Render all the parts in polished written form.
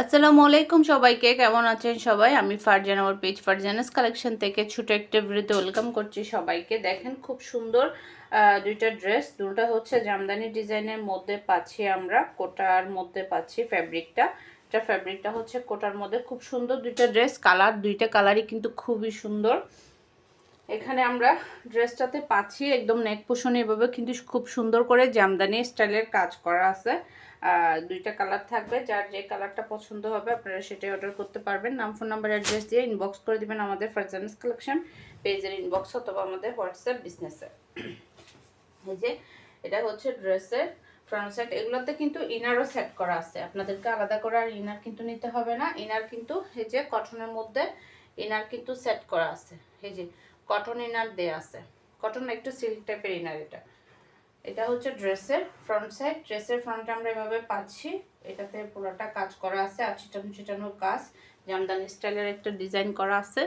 আসসালামু আলাইকুম সবাইকে, কেমন আছেন সবাই? আমি ফারজানা, আমার পেজ ফারজানাস কালেকশন থেকে ছোট একটা ভিডিওতে ওয়েলকাম করছি সবাইকে। দেখেন খুব সুন্দর দুইটা ড্রেস, দুটো হচ্ছে জামদানি ডিজাইনের মধ্যে পাচ্ছি আমরা, কোটার মধ্যে পাচ্ছি ফ্যাব্রিকটা। এটা ফ্যাব্রিকটা হচ্ছে কোটার মধ্যে, খুব সুন্দর দুইটা ড্রেস। কালার দুইটা কালারই কিন্তু খুবই সুন্দর। এখানে আমরা ড্রেসটাতে পাচ্ছি একদম নেক পোষণে এভাবে কিন্তু খুব সুন্দর করে জামদানি স্টাইলের কাজ করা আছে। দুইটা কালার থাকবে, যার যে কালারটা পছন্দ হবে আপনারা সেটাই অর্ডার করতে পারবেন। নাম, ফোন নাম্বার, অ্যাড্রেস দিয়ে ইনবক্স করে দিবেন আমাদের ফারজানাস কালেকশন পেজের ইনবক্স অথবা আমাদের হোয়াটসঅ্যাপ বিজনেসে। এই যে এটা হচ্ছে ড্রেসের ফ্রন্ট সাইড। এগুলোতে কিন্তু ইনারও সেট করা আছে, আপনাদেরকে আলাদা করে আর ইনার কিন্তু নিতে হবে না। ইনার কিন্তু এই যে কটনের মধ্যে ইনার কিন্তু সেট করা আছে, এই যে কটন ইনার দেয়া আছে, কটন একটু সিল্ক টাইপের ইনার। এটা হচ্ছে ড্রেসের ফ্রন্ট সাইড। ড্রেসের ফ্রন্টে আমরা এভাবে পাচ্ছি, এটাতে পুরোটা কাজ করা আছে আর ছিটানো ছিটানোর কাজ, জামদানি স্টাইলের একটা ডিজাইন করা আছে।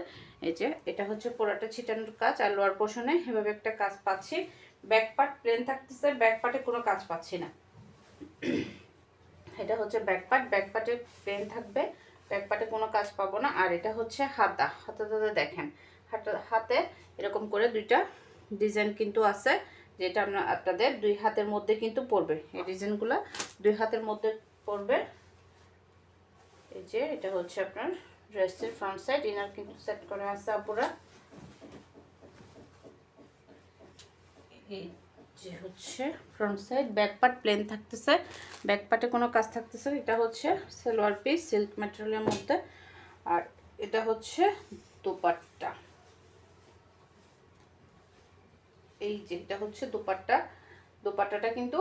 এই যে এটা হচ্ছে পুরোটা ছিটানোর কাজ আর লোয়ার পোর্শনে এভাবে একটা কাজ পাচ্ছি। ব্যাক পার্ট প্লেন থাকতেছে, ব্যাক পার্টে কোনো কাজ পাচ্ছি না। এটা হচ্ছে ব্যাক পার্ট, ব্যাক পার্টে প্লেন থাকবে, ব্যাক পার্টে কোনো কাজ পাবো না। আর এটা হচ্ছে হাতাতে দেখেন হাতে এরকম করে দুইটা ডিজাইন কিন্তু আছে, যেটা আপনাদের দুই হাতের মধ্যে কিন্তু পড়বে। এই ডিজাইনগুলো দুই হাতের মধ্যে পড়বে। এই যে এটা হচ্ছে আপনার ড্রেসের ফ্রন্ট সাইড। ইনার কিন্তু সেট করা আছে আপুরা। এই যে হচ্ছে front side, back part plain থাকতেছে, ব্যাক পার্টে কোনো কাজ থাকতেছে। এটা হচ্ছে সালোয়ার পিস সিল্ক ম্যাটেরিয়ালের মধ্যে, আর এটা হচ্ছে দোপাট্টা। এই যে এটা হচ্ছে দোপাট্টা। দোপাট্টাটা কিন্তু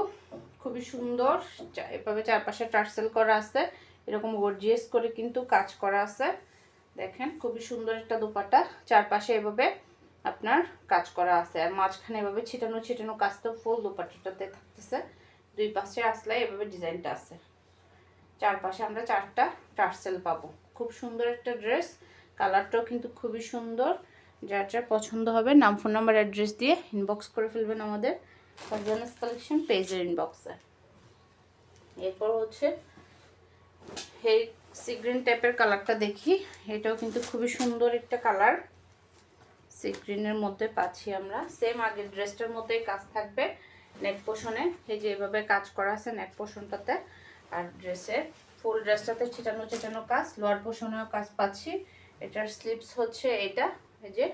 খুবই সুন্দর, এভাবে চারপাশে টার্সেল করা আছে, এরকম গর্জিয়াস করে কিন্তু কাজ করা আছে। দেখেন খুবই সুন্দর একটা দোপাট্টা, চারপাশে এভাবে আপনার কাজ করা আছে আর মাঝখানে এভাবে ছিটানো ছিটানো কাজ তো ফুল দোপাট্টাটাতে থাকতেছে। দুই পাশে আসলে এভাবে ডিজাইনটা আছে, চারপাশে আমরা চারটা টার্সেল পাবো। খুব সুন্দর একটা ড্রেস, কালারটাও কিন্তু খুবই সুন্দর। যার যার পছন্দ হবে নাম, ফোন নাম্বার, অ্যাড্রেস দিয়ে ইনবক্স করে ফেলবেন আমাদের ফারজানাস কালেকশন পেজের ইনবক্সে। এরপর হচ্ছে এই সি গ্রিন টাইপের কালারটা দেখি, এটাও কিন্তু খুবই সুন্দর একটা কালার। সি গ্রিনের মধ্যে পাচ্ছি আমরা, সেম আগের ড্রেসটার মধ্যেই কাজ থাকবে। নেক পোর্শনে এই যে এভাবে কাজ করা আছে নেক পোর্শনটাতে, আর ড্রেসের ফুল ড্রেসটাতে ছিটানো ছিটানো কাজ, লোয়ার পোর্শনেও কাজ পাচ্ছি। এটার স্লিভস হচ্ছে এটা, এই যে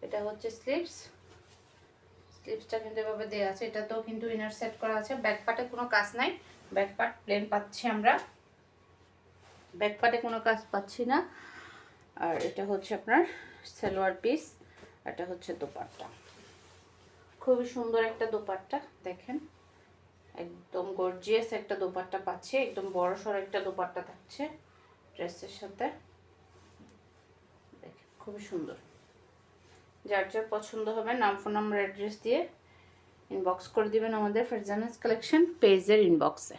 এটা হচ্ছে স্লিভসটা কিন্তু এভাবে দেওয়া আছে। এটাতেও কিন্তু ইনার সেট করা আছে। ব্যাক পার্টে কোনো কাজ নাই, ব্যাক পার্ট প্লেন পাচ্ছি আমরা, ব্যাক পার্টে কোনো কাজ পাচ্ছি না। আর এটা হচ্ছে আপনার সালোয়ার পিস, এটা হচ্ছে দোপাট্টা। খুবই সুন্দর একটা দোপাট্টা, দেখেন একদম গর্জিয়াস একটা দোপাট্টা পাচ্ছি, একদম বড় সড়ো একটা দোপাট্টা থাকছে ড্রেসের সাথে। দেখেন খুবই সুন্দর। যার যার পছন্দ হবে নাম, ফোন নাম্বার, অ্যাড্রেস দিয়ে ইনবক্স করে দিবেন আমাদের ফারজানাস কালেকশন পেজের ইনবক্সে।